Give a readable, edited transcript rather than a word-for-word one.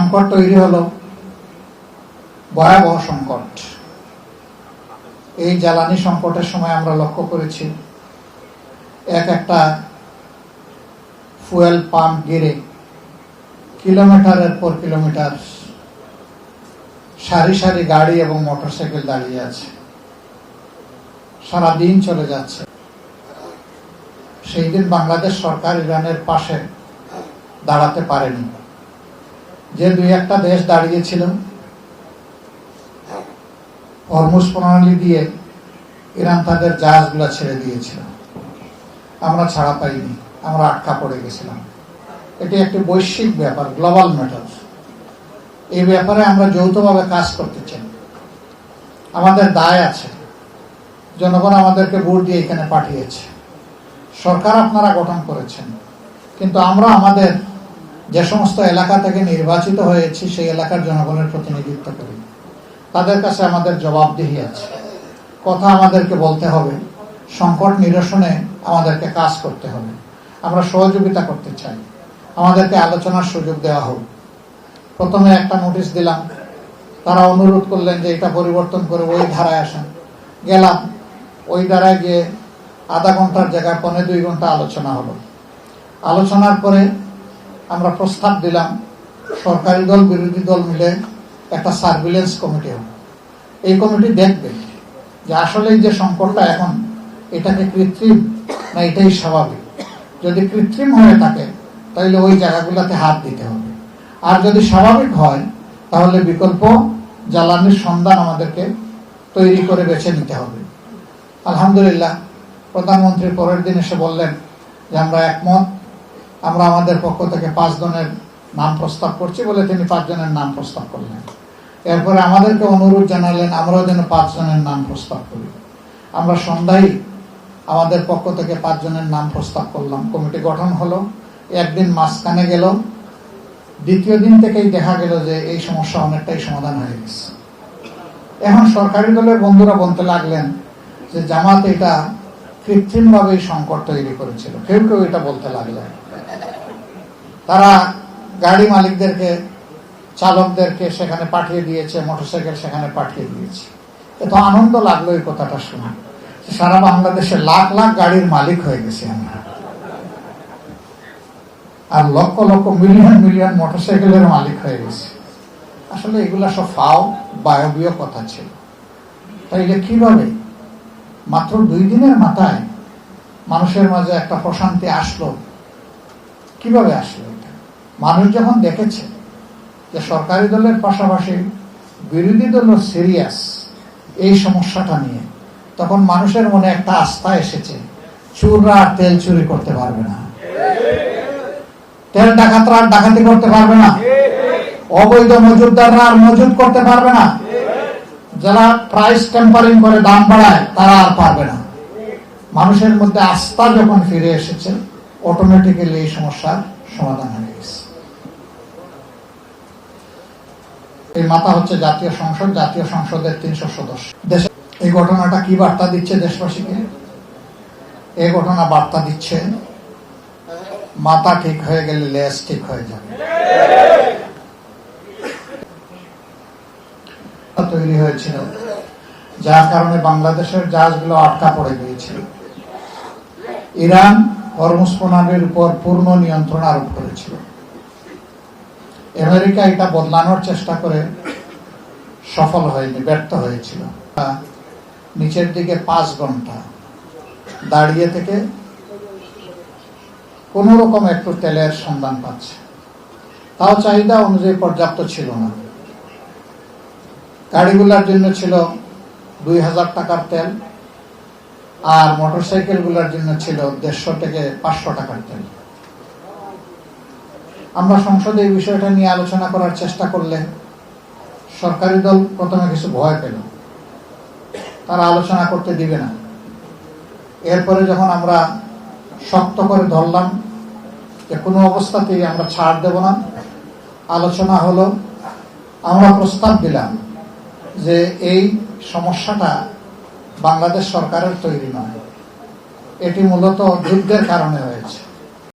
সংকট তৈরি হলো, ভয়াবহ সংকট। এই জ্বালানি সংকটের সময় আমরা লক্ষ্য করেছি একটা ফুয়েল পাম্প গিরে কিলোমিটারের পর কিলোমিটার সারি সারি গাড়ি এবং মোটরসাইকেল দাঁড়িয়ে আছে, সারাদিন চলে যাচ্ছে। সেই দিন বাংলাদেশ সরকার ইরানের পাশে দাঁড়াতে পারেনি। যে দুই একটা দেশ দাঁড়িয়েছিল, হরমুজ প্রণালী দিয়ে ইরান তাদের জাহাজগুলো ছেড়ে দিয়েছিল, আমরা ছাড়া পাইনি, আমরা আটকা পড়ে গেছিলাম। এটি একটি বৈশ্বিক ব্যাপার, গ্লোবাল ম্যাটার। এই ব্যাপারে আমরা যৌথভাবে কাজ করতে চাই। আমাদের দায় আছে, জনগণ আমাদেরকে ভোট দিয়ে এখানে পাঠিয়েছে, সরকার আপনারা গঠন করেছেন, কিন্তু আমরা আমাদের যে সমস্ত এলাকা থেকে নির্বাচিত হয়েছি সেই এলাকার জনগণের প্রতিনিধিত্ব করি। তাদের কাছে আমাদের জবাবদিহি আছে, কথা আমাদেরকে বলতে হবে, সংকট নিরসনে আমাদেরকে কাজ করতে হবে। আমরা সহযোগিতা করতে চাই, আমাদেরকে আলোচনার সুযোগ দেওয়া হোক। প্রথমে একটা নোটিশ দিলাম, তারা অনুরোধ করলেন যে এটা পরিবর্তন করে ওই ধারায় আসেন। গেলাম, ওই ধারায় গিয়ে আধা ঘন্টার জায়গায় 1.5-2 ঘন্টা আলোচনা হলো। আলোচনার পরে আমরা প্রস্তাব দিলাম সরকারি দল বিরোধী দল মিলে একটা সার্ভিলেন্স কমিটি হবে। এই কমিটি দেখবে যে আসলে যে সংকটটা এখন, এটাকে কৃত্রিম না এটাই স্বাভাবিক। যদি কৃত্রিম হয়ে থাকে তাহলে ওই জায়গাগুলোতে হাত দিতে হবে, আর যদি স্বাভাবিক হয় তাহলে বিকল্প জ্বালানির সন্ধান আমাদেরকে তৈরি করে বেছে নিতে হবে। আলহামদুলিল্লাহ, প্রধানমন্ত্রী পরের দিন এসে বললেন যে আমরা একমত, আমরা আমাদের পক্ষ থেকে 5 জনের নাম প্রস্তাব করছি বলে তিনি 5 জনের নাম প্রস্তাব করলেন। এরপরে আমাদেরকে অনুরোধ জানালেন আমরাও যেন 5 জনের নাম প্রস্তাব করি। আমরা সন্ধ্যায় আমাদের পক্ষ থেকে 5 জনের নাম প্রস্তাব করলাম, কমিটি গঠন হলো। একদিন মাঝখানে গেল, দ্বিতীয় দিন থেকেই দেখা গেল যে এই সমস্যা অনেকটাই সমাধান হয়ে গেছে। এখন সরকারি দলের বন্ধুরা বলতে লাগলেন যে জামাত এটা কৃত্রিম ভাবে সংকট তৈরি করেছিল, কেউ কেউ এটা বলতে লাগলেন। তারা গাড়ি মালিকদেরকে, চালকদেরকে সেখানে পাঠিয়ে দিয়েছে, মোটরসাইকেল সেখানে পাঠিয়ে দিয়েছে। এত আনন্দ লাগলো এই কথাটা শুনে, সারা বাংলাদেশে লাখ লাখ গাড়ির মালিক হয়ে গেছে আমরা, আর লক্ষ লক্ষ মিলিয়ন মিলিয়ন মোটরসাইকেলের মালিক হয়ে গেছে। আসলে এগুলা সব ফাও বায়বীয় কথা ছিল। তাইলে কিভাবে মাত্র 2 দিনের মাথায় মানুষের মাঝে একটা প্রশান্তি আসলো? কিভাবে আসলো এটা? মানুষ যখন দেখেছে যে সরকারি দলের পাশাপাশি বিরোধী দলও সিরিয়াস এই সমস্যাটা নিয়ে, তখন মানুষের মনে একটা আস্থা এসেছে, চোররা আর তেল চুরি করতে পারবে না, তেল ডাকাতরা আর ডাকাতি করতে পারবে না, অবৈধ মজুদদাররা আর মজুদ করতে পারবে না, যারা প্রাইস টেম্পারিং করে দাম বাড়ায় তারা আর পারবে না। মানুষের মধ্যে আস্থা যখন ফিরে এসেছে, অটোমেটিক্যালি এই সমস্যার সমাধান হয়ে গেছে। এই মাথা হচ্ছে জাতীয় সংসদ, জাতীয় সংসদের 300 সদস্য। দেশে এই ঘটনাটা কি বার্তা দিচ্ছে দেশবাসীকে? এই ঘটনা বার্তা দিচ্ছে মাথা ঠিক হয়ে গেলে লেজ ঠিক হয়ে যাবে। তৈরি হয়েছিল যার কারণে বাংলাদেশের জাহাজগুলো আটকা পড়ে গিয়েছিল। ইরান হরমুজ প্রণালীর উপর পূর্ণ নিয়ন্ত্রণ আরোপ করেছিল। আমেরিকা এটা বদলানোর চেষ্টা করে সফল হয়নি, ব্যর্থ হয়েছিল। নিচের দিকে 5 ঘন্টা দাঁড়িয়ে থেকে কোন রকম একটু তেলের সন্ধান পাচ্ছে, তাও চাহিদা অনুযায়ী পর্যাপ্ত ছিল না। গাড়িগুলোর জন্য ছিল 2000 টাকার তেল, আর মোটরসাইকেল গুলার জন্য ছিল 150 থেকে 500 টাকার তেল। আমরা সংসদে এই বিষয়টা নিয়ে আলোচনা করার চেষ্টা করলে সরকারি দল প্রথমে কিছু ভয় পেল, তারা আলোচনা করতে দিবে না। এরপরে যখন আমরা শক্ত করে ধরলাম যে কোনো অবস্থাতেই আমরা ছাড় দেব না, আলোচনা হলো, আমরা প্রস্তাব দিলাম যে এই সমস্যাটা বাংলাদেশ সরকারের তৈরি নয়, এটি মূলত যুদ্ধের কারণে হয়েছে।